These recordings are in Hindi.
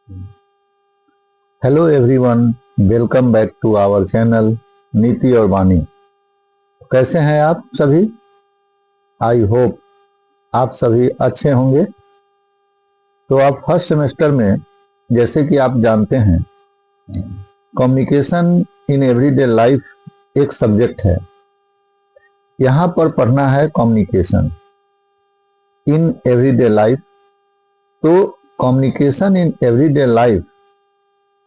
Hello everyone, welcome back to our channel Niti और वाणी। कैसे हैं आप सभी? आई होप आप सभी अच्छे होंगे। तो आप फर्स्ट सेमेस्टर में, जैसे कि आप जानते हैं, कम्युनिकेशन इन एवरीडे लाइफ एक सब्जेक्ट है। यहाँ पर पढ़ना है कम्युनिकेशन इन एवरीडे लाइफ। तो कम्युनिकेशन इन एवरीडे लाइफ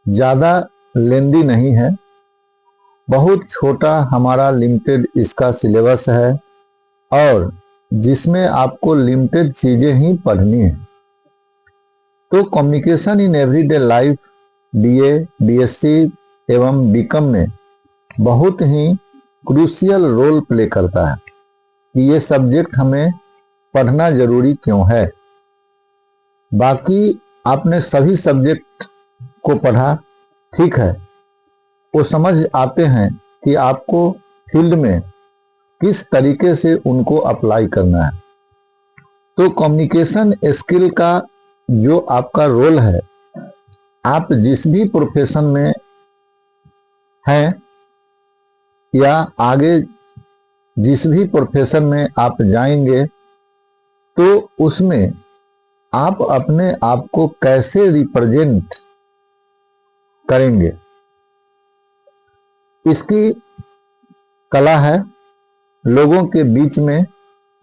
ज़्यादा लेंदी नहीं है, बहुत छोटा हमारा लिमिटेड इसका सिलेबस है और जिसमें आपको लिमिटेड चीज़ें ही पढ़नी है। तो communication in everyday life BA, BSc एवं बीकॉम में बहुत ही क्रूशियल रोल प्ले करता है कि ये सब्जेक्ट हमें पढ़ना जरूरी क्यों है। बाकी आपने सभी सब्जेक्ट को पढ़ा, ठीक है, वो समझ आते हैं कि आपको फील्ड में किस तरीके से उनको अप्लाई करना है। तो कम्युनिकेशन स्किल का जो आपका रोल है, आप जिस भी प्रोफेशन में हैं या आगे जिस भी प्रोफेशन में आप जाएंगे, तो उसमें आप अपने आप को कैसे रिप्रेजेंट करेंगे, इसकी कला है। लोगों के बीच में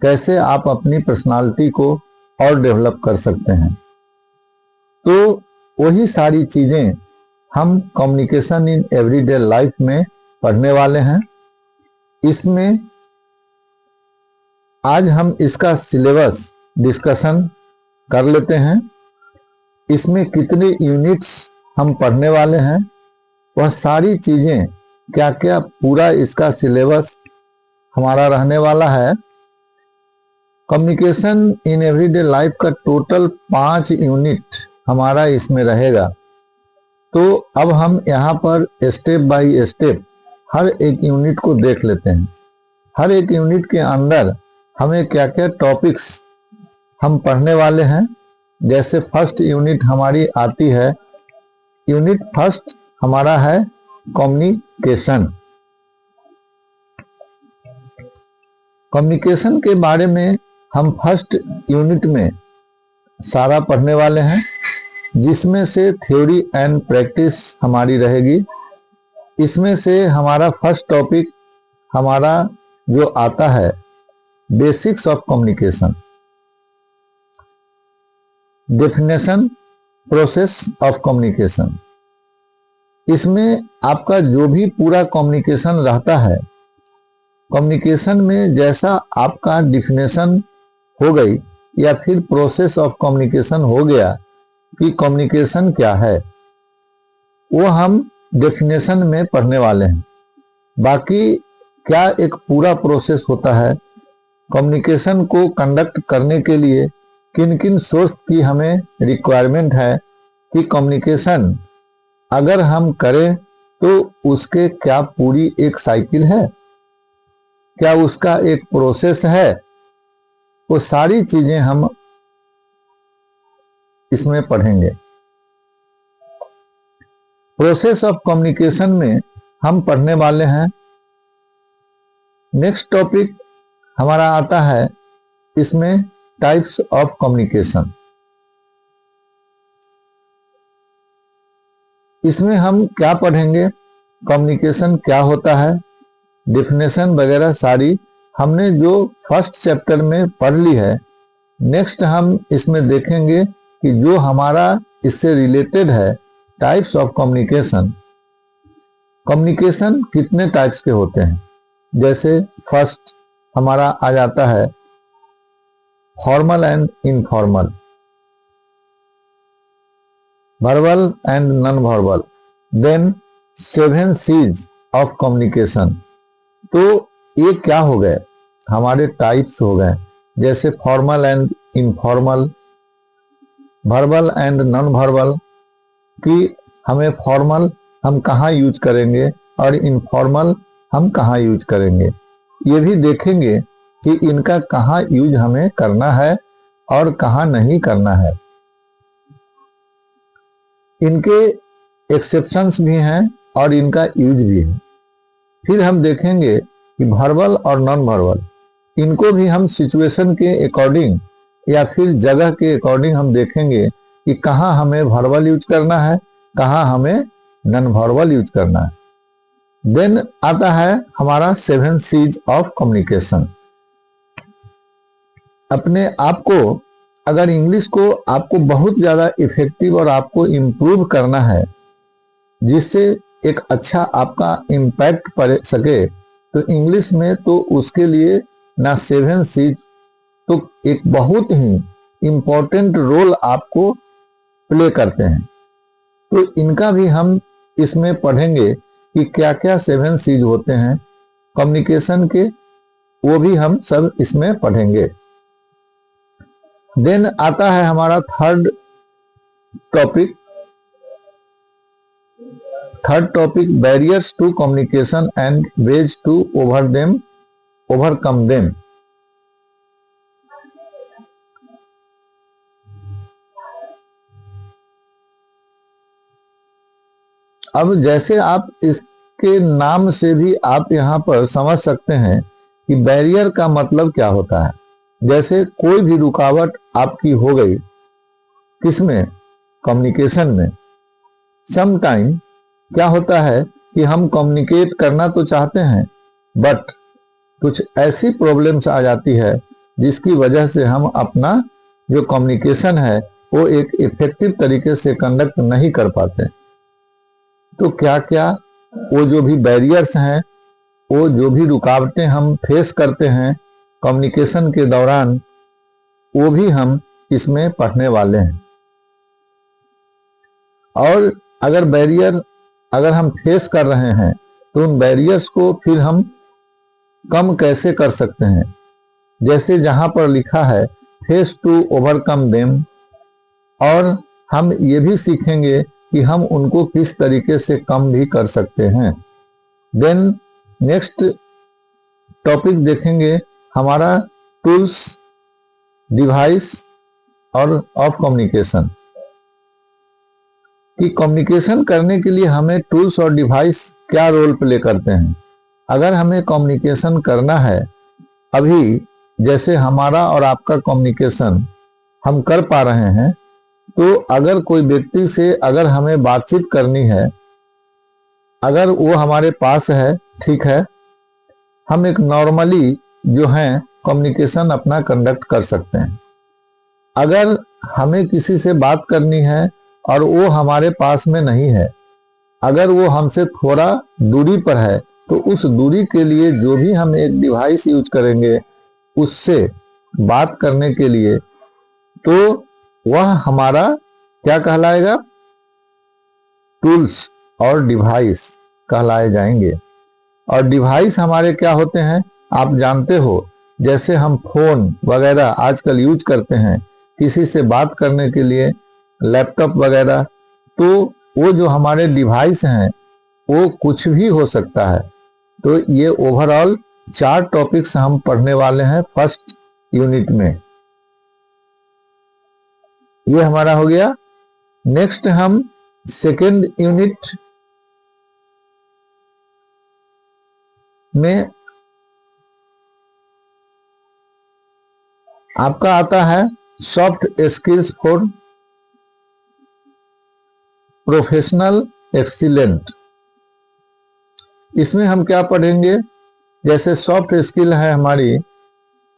कैसे आप अपनी पर्सनालिटी को और डेवलप कर सकते हैं। तो वही सारी चीज़ें हम कम्युनिकेशन इन एवरीडे लाइफ में पढ़ने वाले हैं। इसमें आज हम इसका सिलेबस डिस्कशन कर लेते हैं। इसमें कितने यूनिट्स हम पढ़ने वाले हैं, वह सारी चीज़ें क्या क्या, पूरा इसका सिलेबस हमारा रहने वाला है। कम्युनिकेशन इन एवरीडे लाइफ का टोटल 5 यूनिट हमारा इसमें रहेगा। तो अब हम यहाँ पर स्टेप बाय स्टेप हर एक यूनिट को देख लेते हैं। हर एक यूनिट के अंदर हमें क्या क्या टॉपिक्स हम पढ़ने वाले हैं। जैसे फर्स्ट यूनिट हमारी आती है, यूनिट फर्स्ट हमारा है कम्युनिकेशन। कम्युनिकेशन के बारे में हम फर्स्ट यूनिट में सारा पढ़ने वाले हैं, जिसमें से थ्योरी एंड प्रैक्टिस हमारी रहेगी। इसमें से हमारा फर्स्ट टॉपिक हमारा जो आता है, basics of communication, definition, process of communication. इसमें आपका जो भी पूरा कम्युनिकेशन रहता है, कम्युनिकेशन में जैसा आपका डिफिनेशन हो गई या फिर प्रोसेस ऑफ कम्युनिकेशन हो गया कि कम्युनिकेशन क्या है, वो हम डेफिनेशन में पढ़ने वाले हैं। बाकी क्या एक पूरा प्रोसेस होता है, कम्युनिकेशन को कंडक्ट करने के लिए किन किन सोर्स की हमें रिक्वायरमेंट है, कि कम्युनिकेशन अगर हम करें तो उसके क्या पूरी एक साइकिल है, क्या उसका एक प्रोसेस है, वो सारी चीजें हम इसमें पढ़ेंगे। प्रोसेस ऑफ कम्युनिकेशन में हम पढ़ने वाले हैं। नेक्स्ट टॉपिक हमारा आता है इसमें टाइप्स ऑफ कम्युनिकेशन। इसमें हम क्या पढ़ेंगे, कम्युनिकेशन क्या होता है, डेफिनेशन वगैरह सारी हमने जो फर्स्ट चैप्टर में पढ़ ली है। नेक्स्ट हम इसमें देखेंगे कि जो हमारा इससे रिलेटेड है, टाइप्स ऑफ कम्युनिकेशन। कम्युनिकेशन कितने टाइप्स के होते हैं, जैसे फर्स्ट हमारा आ जाता है formal and informal, verbal and non verbal, then 7 C's of communication. तो ये क्या हो गए, हमारे टाइप्स हो गए, जैसे formal and informal, verbal and non verbal, कि हमें फॉर्मल हम कहाँ यूज करेंगे और इनफॉर्मल हम कहाँ यूज करेंगे। ये भी देखेंगे कि इनका कहाँ यूज हमें करना है और कहाँ नहीं करना है। इनके एक्सेप्शंस भी हैं और इनका यूज भी है। फिर हम देखेंगे कि वर्बल और नॉन वर्बल, इनको भी हम सिचुएशन के अकॉर्डिंग या फिर जगह के अकॉर्डिंग हम देखेंगे कि कहाँ हमें वर्बल यूज करना है, कहाँ हमें नॉन वर्बल यूज करना है। देन आता है हमारा 7 C's ऑफ कम्युनिकेशन। अपने आप को, अगर इंग्लिश को आपको बहुत ज़्यादा इफेक्टिव और आपको इम्प्रूव करना है, जिससे एक अच्छा आपका इम्पैक्ट पड़ सके, तो इंग्लिश में तो उसके लिए ना 7 C's तो एक बहुत ही इम्पोर्टेंट रोल आपको प्ले करते हैं। तो इनका भी हम इसमें पढ़ेंगे कि क्या क्या 7 C's होते हैं कम्युनिकेशन के, वो भी हम सब इसमें पढ़ेंगे। देन आता है हमारा third topic, barriers to communication and ways to overcome them. अब जैसे आप इसके नाम से भी आप यहाँ पर समझ सकते हैं कि बैरियर का मतलब क्या होता है। जैसे कोई भी रुकावट आपकी हो गई, किसमें, कम्युनिकेशन में। सम टाइम क्या होता है कि हम कम्युनिकेट करना तो चाहते हैं, बट कुछ ऐसी प्रॉब्लम्स आ जाती है जिसकी वजह से हम अपना जो कम्युनिकेशन है वो एक इफेक्टिव तरीके से कंडक्ट नहीं कर पाते। तो क्या क्या वो जो भी बैरियर्स हैं, वो जो भी रुकावटें हम फेस करते हैं कम्युनिकेशन के दौरान, वो भी हम इसमें पढ़ने वाले हैं। और अगर बैरियर अगर हम फेस कर रहे हैं तो उन बैरियर्स को फिर हम कम कैसे कर सकते हैं। जैसे जहां पर लिखा है फेस टू ओवरकम देम, और हम ये भी सीखेंगे कि हम उनको किस तरीके से कम भी कर सकते हैं। देन नेक्स्ट टॉपिक देखेंगे हमारा टूल्स, डिवाइस और ऑफ कम्युनिकेशन, कि कम्युनिकेशन करने के लिए हमें टूल्स और डिवाइस क्या रोल प्ले करते हैं। अगर हमें कम्युनिकेशन करना है, अभी जैसे हमारा और आपका कम्युनिकेशन हम कर पा रहे हैं, तो अगर कोई व्यक्ति से अगर हमें बातचीत करनी है, अगर वो हमारे पास है, ठीक है, हम एक नॉर्मली जो है कम्युनिकेशन अपना कंडक्ट कर सकते हैं। अगर हमें किसी से बात करनी है और वो हमारे पास में नहीं है, अगर वो हमसे थोड़ा दूरी पर है, तो उस दूरी के लिए जो भी हम एक डिवाइस यूज करेंगे उससे बात करने के लिए, तो वह हमारा क्या कहलाएगा, टूल्स और डिवाइस कहलाए जाएंगे। और डिवाइस हमारे क्या होते हैं, आप जानते हो, जैसे हम फोन वगैरह आजकल यूज करते हैं किसी से बात करने के लिए, लैपटॉप वगैरह, तो वो जो हमारे डिवाइस हैं वो कुछ भी हो सकता है। तो ये ओवरऑल 4 टॉपिक्स हम पढ़ने वाले हैं फर्स्ट यूनिट में। ये हमारा हो गया। नेक्स्ट हम सेकेंड यूनिट में आपका आता है soft skills for professional excellent. इसमें हम क्या पढ़ेंगे, जैसे सॉफ्ट स्किल है हमारी,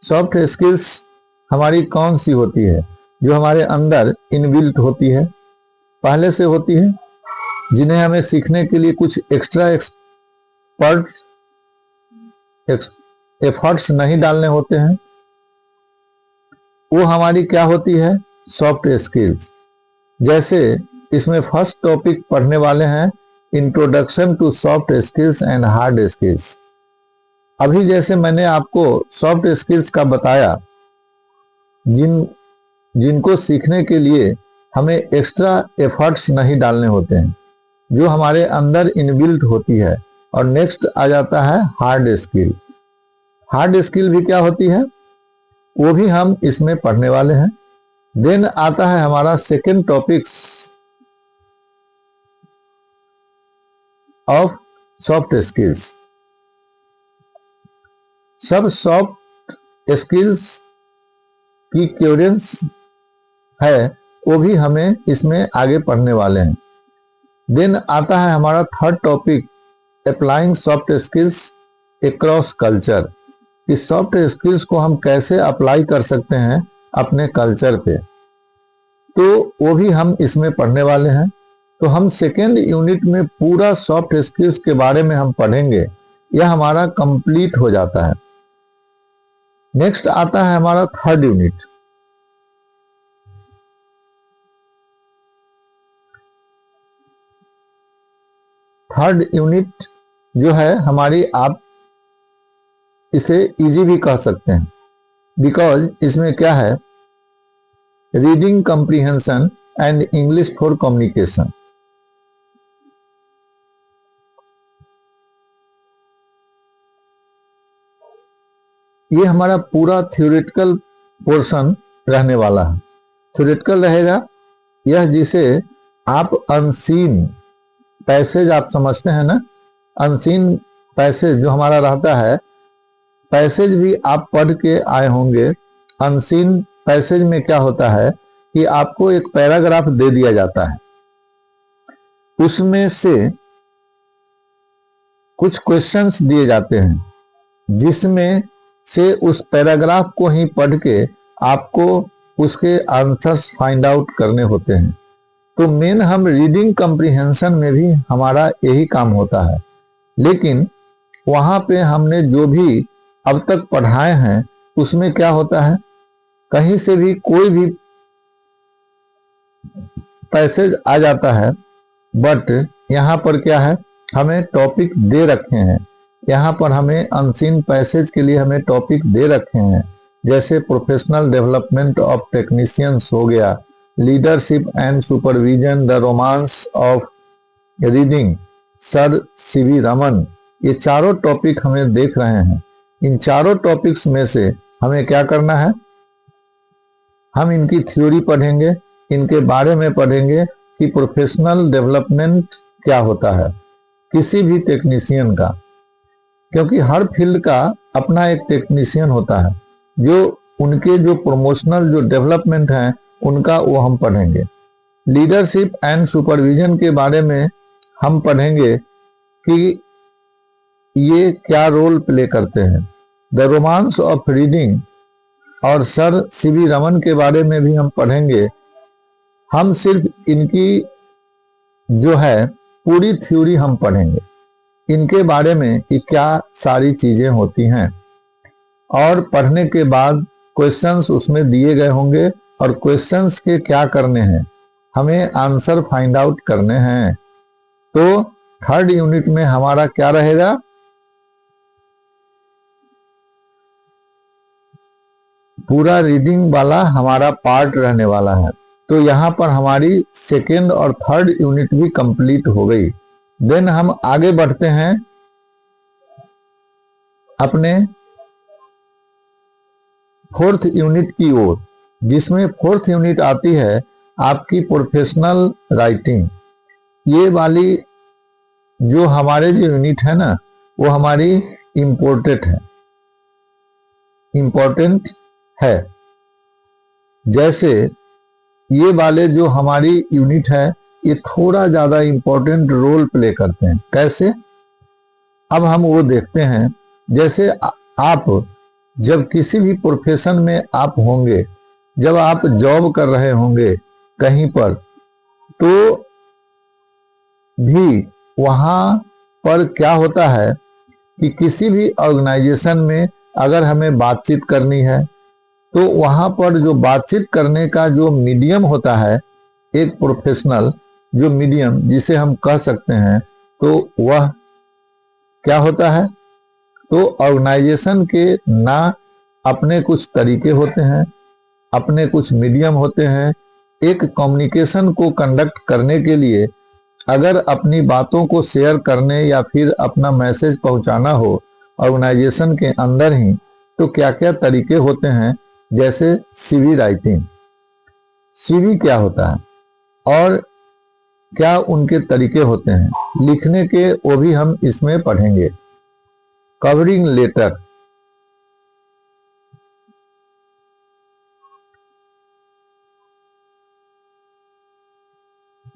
सॉफ्ट स्किल्स हमारी कौन सी होती है, जो हमारे अंदर इनबिल्ट होती है, पहले से होती है, जिन्हें हमें सीखने के लिए कुछ एक्स्ट्रा एफर्ट्स नहीं डालने होते हैं, वो हमारी क्या होती है, सॉफ्ट स्किल्स। जैसे इसमें फर्स्ट टॉपिक पढ़ने वाले हैं introduction to soft skills and hard skills. अभी जैसे मैंने आपको सॉफ्ट स्किल्स का बताया, जिनको सीखने के लिए हमें एक्स्ट्रा एफर्ट्स नहीं डालने होते हैं, जो हमारे अंदर इनबिल्ट होती है। और नेक्स्ट आ जाता है हार्ड स्किल। हार्ड स्किल भी क्या होती है, वो भी हम इसमें पढ़ने वाले हैं। देन आता है हमारा second topics, of soft skills. सब सॉफ्ट स्किल्स की क्योरेंस है वो भी हमें इसमें आगे पढ़ने वाले हैं। देन आता है हमारा third topic, applying soft skills across culture. इस सॉफ्ट स्किल्स को हम कैसे अप्लाई कर सकते हैं अपने कल्चर पे, तो वो भी हम इसमें पढ़ने वाले हैं। तो हम सेकेंड यूनिट में पूरा सॉफ्ट स्किल्स के बारे में हम पढ़ेंगे, यह हमारा कंप्लीट हो जाता है। नेक्स्ट आता है हमारा थर्ड यूनिट। थर्ड यूनिट जो है हमारी, आप इसे इजी भी कह सकते हैं, बिकॉज इसमें क्या है, reading comprehension and English for communication. ये हमारा पूरा थ्योरेटिकल पोर्शन रहने वाला है। थ्योरेटिकल रहेगा यह, जिसे आप अनसीन पैसेज आप समझते हैं ना, अनसीन पैसेज जो हमारा रहता है, पैसेज भी आप पढ़ के आए होंगे। अनसीन पैसेज में क्या होता है कि आपको एक पैराग्राफ दे दिया जाता है, उसमें से कुछ क्वेश्चंस दिए जाते हैं, जिसमें से उस पैराग्राफ को ही पढ़ के आपको उसके आंसर्स फाइंड आउट करने होते हैं। तो मेन हम रीडिंग कॉम्प्रिहेंशन में भी हमारा यही काम होता है, लेकिन वहां पे हमने जो भी अब तक पढ़ाए हैं उसमें क्या होता है, कहीं से भी कोई भी पैसेज आ जाता है, बट यहाँ पर क्या है, हमें टॉपिक दे रखे हैं। यहाँ पर हमें अनसीन पैसेज के लिए हमें टॉपिक दे रखे हैं, जैसे प्रोफेशनल डेवलपमेंट ऑफ टेक्नीशियंस हो गया, leadership and supervision, the romance of reading, sir CV Raman. ये चारों टॉपिक हमें देख रहे हैं। इन चारों टॉपिक्स में से हमें क्या करना है, हम इनकी थ्योरी पढ़ेंगे, इनके बारे में पढ़ेंगे कि प्रोफेशनल डेवलपमेंट क्या होता है किसी भी टेक्नीशियन का, क्योंकि हर फील्ड का अपना एक टेक्नीशियन होता है, जो उनके जो प्रमोशनल जो डेवलपमेंट हैं उनका वो हम पढ़ेंगे। लीडरशिप एंड सुपरविजन के बारे में हम पढ़ेंगे कि ये क्या रोल प्ले करते हैं। द रोमांस ऑफ रीडिंग और सर सीवी रमन के बारे में भी हम पढ़ेंगे। हम सिर्फ इनकी जो है पूरी थ्योरी हम पढ़ेंगे, इनके बारे में कि क्या सारी चीजें होती हैं, और पढ़ने के बाद क्वेश्चंस उसमें दिए गए होंगे, और क्वेश्चंस के क्या करने हैं, हमें आंसर फाइंड आउट करने हैं। तो थर्ड यूनिट में हमारा क्या रहेगा, पूरा रीडिंग वाला हमारा पार्ट रहने वाला है। तो यहाँ पर हमारी सेकेंड और थर्ड यूनिट भी कंप्लीट हो गई। देन हम आगे बढ़ते हैं अपने फोर्थ यूनिट की ओर, जिसमें फोर्थ यूनिट आती है आपकी प्रोफेशनल राइटिंग। ये वाली जो हमारे जो यूनिट है ना, वो हमारी इम्पोर्टेंट है। जैसे ये वाले जो हमारी यूनिट है, ये थोड़ा ज्यादा इंपॉर्टेंट रोल प्ले करते हैं। कैसे, अब हम वो देखते हैं। जैसे आप जब किसी भी प्रोफेशन में आप होंगे, जब आप जॉब कर रहे होंगे कहीं पर, तो भी वहां पर क्या होता है कि किसी भी ऑर्गेनाइजेशन में अगर हमें बातचीत करनी है, तो वहां पर जो बातचीत करने का जो मीडियम होता है, एक प्रोफेशनल जो मीडियम जिसे हम कह सकते हैं, तो वह क्या होता है, तो ऑर्गेनाइजेशन के ना अपने कुछ तरीके होते हैं, अपने कुछ मीडियम होते हैं। एक कम्युनिकेशन को कंडक्ट करने के लिए अगर अपनी बातों को शेयर करने या फिर अपना मैसेज पहुंचाना हो ऑर्गेनाइजेशन के अंदर ही, तो क्या क्या तरीके होते हैं। जैसे सीवी राइटिंग, सीवी क्या होता है और क्या उनके तरीके होते हैं लिखने के, वो भी हम इसमें पढ़ेंगे। Covering letter,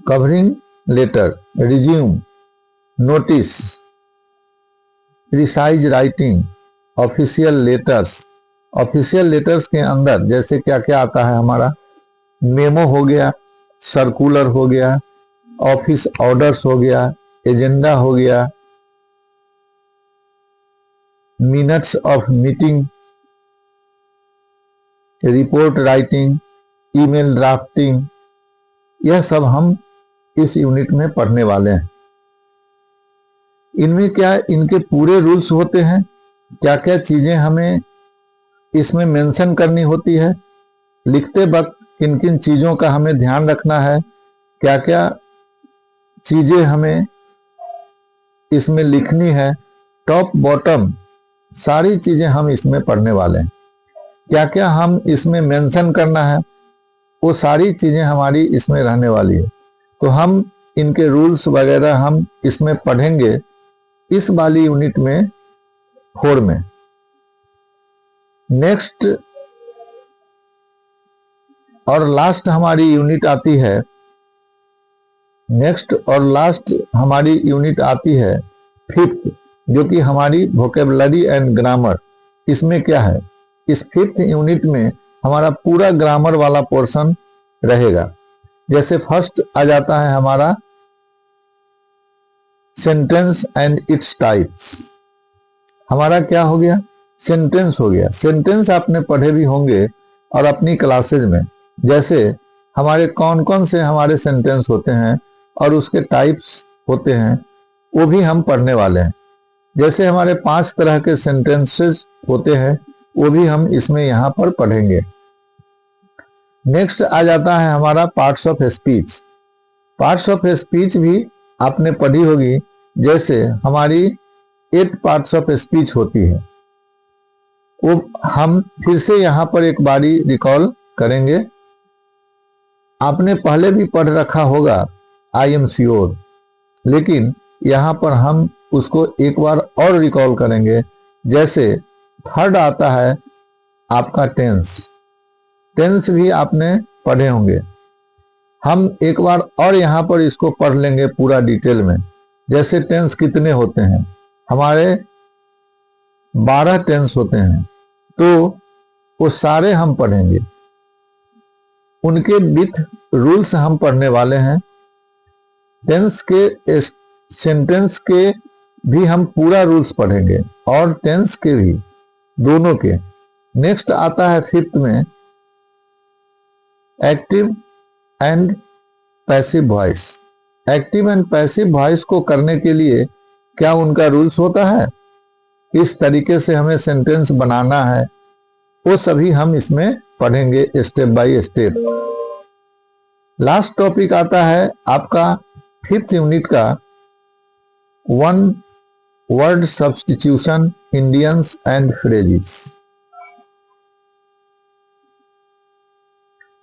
covering letter, resume, notice, precise writing, official letters. Official letters के अंदर जैसे क्या क्या आता है हमारा, मेमो हो गया, सर्कुलर हो गया, ऑफिस ऑर्डर्स हो गया, एजेंडा हो गया, minutes of meeting, report writing, email drafting, यह सब हम इस यूनिट में पढ़ने वाले हैं। इनमें क्या इनके पूरे रूल्स होते हैं, क्या क्या चीजें हमें इसमें मेंशन करनी होती है, लिखते वक्त किन किन चीजों का हमें ध्यान रखना है, क्या क्या चीजें हमें इसमें लिखनी है, टॉप बॉटम सारी चीजें हम इसमें पढ़ने वाले हैं। क्या क्या हम इसमें मेंशन करना है, वो सारी चीजें हमारी इसमें रहने वाली है। तो हम इनके रूल्स वगैरह हम इसमें पढ़ेंगे इस वाली यूनिट में 4 में। नेक्स्ट और लास्ट हमारी यूनिट आती है, नेक्स्ट और लास्ट हमारी यूनिट आती है 5th, जो कि हमारी वोकेबलरी एंड ग्रामर। इसमें क्या है, इस 5th यूनिट में हमारा पूरा ग्रामर वाला पोर्शन रहेगा। जैसे फर्स्ट आ जाता है हमारा सेंटेंस एंड इट्स टाइप्स। हमारा क्या हो गया, सेंटेंस हो गया। सेंटेंस आपने पढ़े भी होंगे और अपनी क्लासेज में, जैसे हमारे कौन कौन से हमारे सेंटेंस होते हैं और उसके टाइप्स होते हैं, वो भी हम पढ़ने वाले हैं। जैसे हमारे 5 तरह के सेंटेंसेस होते हैं, वो भी हम इसमें यहाँ पर पढ़ेंगे। नेक्स्ट आ जाता है हमारा parts of speech. Parts of speech भी आपने पढ़ी होगी, जैसे हमारी 8 पार्ट्स ऑफ स्पीच होती है, वो हम फिर से यहाँ पर एक बारी रिकॉल करेंगे। आपने पहले भी पढ़ रखा होगा, आई एम श्योर, लेकिन यहाँ पर हम उसको एक बार और रिकॉल करेंगे। जैसे थर्ड आता है आपका टेंस। टेंस भी आपने पढ़े होंगे, हम एक बार और यहाँ पर इसको पढ़ लेंगे पूरा डिटेल में। जैसे टेंस कितने होते हैं, हमारे 12 टेंस होते हैं, तो वो सारे हम पढ़ेंगे, उनके विथ रूल्स हम पढ़ने वाले हैं। टेंस के सेंटेंस के भी हम पूरा रूल्स पढ़ेंगे और टेंस के भी, दोनों के। नेक्स्ट आता है 5th में active and passive voice. Active and passive voice को करने के लिए क्या उनका रूल्स होता है, इस तरीके से हमें सेंटेंस बनाना है, वो सभी हम इसमें पढ़ेंगे step by step. Last topic आता है आपका 5th यूनिट का 1 word substitution, Indians and phrases.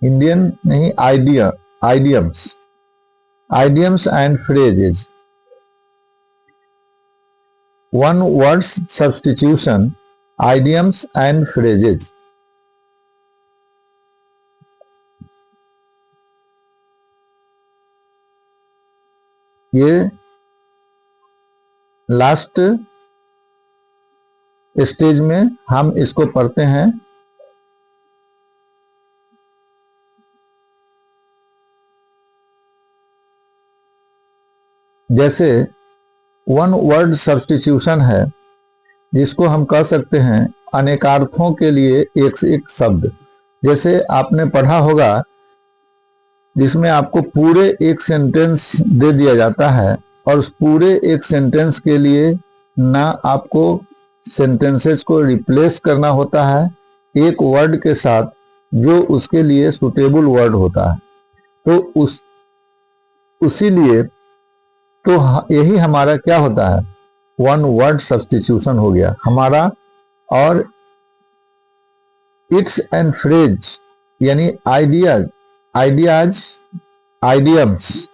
Indian नहीं, idioms, idioms and phrases. 1 words substitution, idioms and phrases. ये लास्ट स्टेज में हम इसको पढ़ते हैं। जैसे 1 वर्ड सब्स्टिट्यूशन है, जिसको हम कह सकते हैं अनेकार्थों के लिए एक से एक शब्द। जैसे आपने पढ़ा होगा, जिसमें आपको पूरे एक सेंटेंस दे दिया जाता है और उस पूरे एक सेंटेंस के लिए ना आपको सेंटेंसेस को रिप्लेस करना होता है एक वर्ड के साथ जो उसके लिए सुटेबल वर्ड होता है। तो उसीलिए तो यही हमारा क्या होता है, 1 वर्ड सब्स्टिट्यूशन हो गया हमारा। और इट्स एंड फ्रेज यानी ideas, idioms,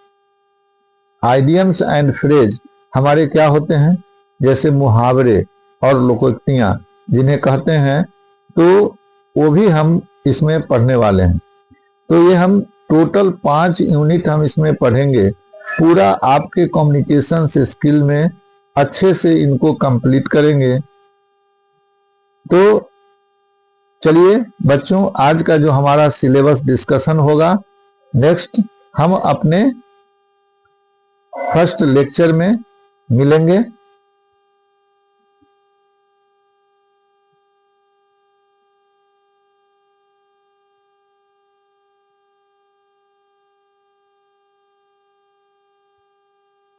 idioms and phrase हमारे क्या होते हैं, जैसे मुहावरे और लोकोक्तियां जिन्हें कहते हैं, तो वो भी हम इसमें पढ़ने वाले हैं। तो ये हम टोटल 5 यूनिट हम इसमें पढ़ेंगे, पूरा आपके कम्युनिकेशन स्किल में अच्छे से इनको कंप्लीट करेंगे। तो चलिए बच्चों, आज का जो हमारा सिलेबस डिस्कशन होगा, नेक्स्ट हम अपने फर्स्ट लेक्चर में मिलेंगे।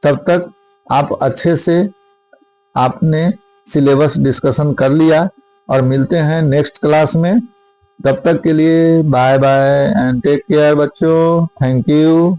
तब तक आप अच्छे से आपने सिलेबस डिस्कशन कर लिया और मिलते हैं नेक्स्ट क्लास में। तब तक के लिए bye bye and take care बच्चों। Thank you.